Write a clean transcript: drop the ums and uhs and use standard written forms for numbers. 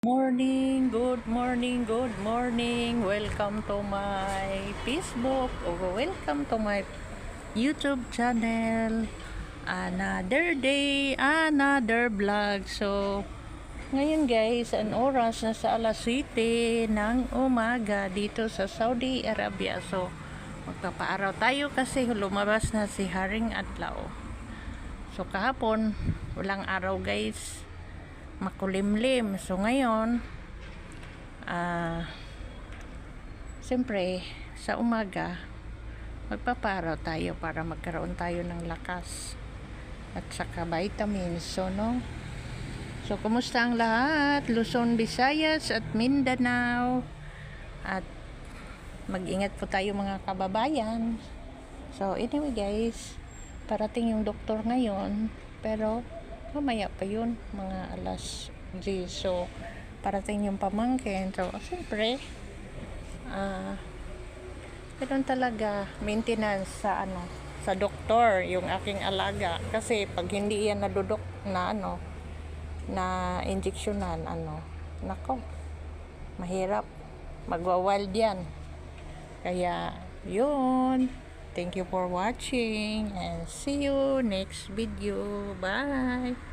Morning, good morning, good morning. Welcome to my Facebook or welcome to my YouTube channel. Another day, another vlog. So, ngayon guys, ang oras nasa alas 7 ng umaga dito sa Saudi Arabia. So, magpapaaraw tayo kasi lumabas na si Haring Adlaw. So, kahapon, walang araw guys, makulimlim. So ngayon, siyempre sa umaga magpaparaw tayo para magkaroon tayo ng lakas at saka vitamins. So kumusta ang lahat? Luzon, Visayas at Mindanao, at mag-ingat po tayo mga kababayan. So anyway guys, parating yung doktor ngayon, pero mamaya pa yun, mga alas 10. So, parating yung pamangkin. So, siyempre, ganun talaga, maintenance sa doktor, yung aking alaga. Kasi, pag hindi yan nadudok na injeksyonan, nako, mahirap. Magwa-wild yan. Kaya, yun. Thank you for watching and see you next video. Bye!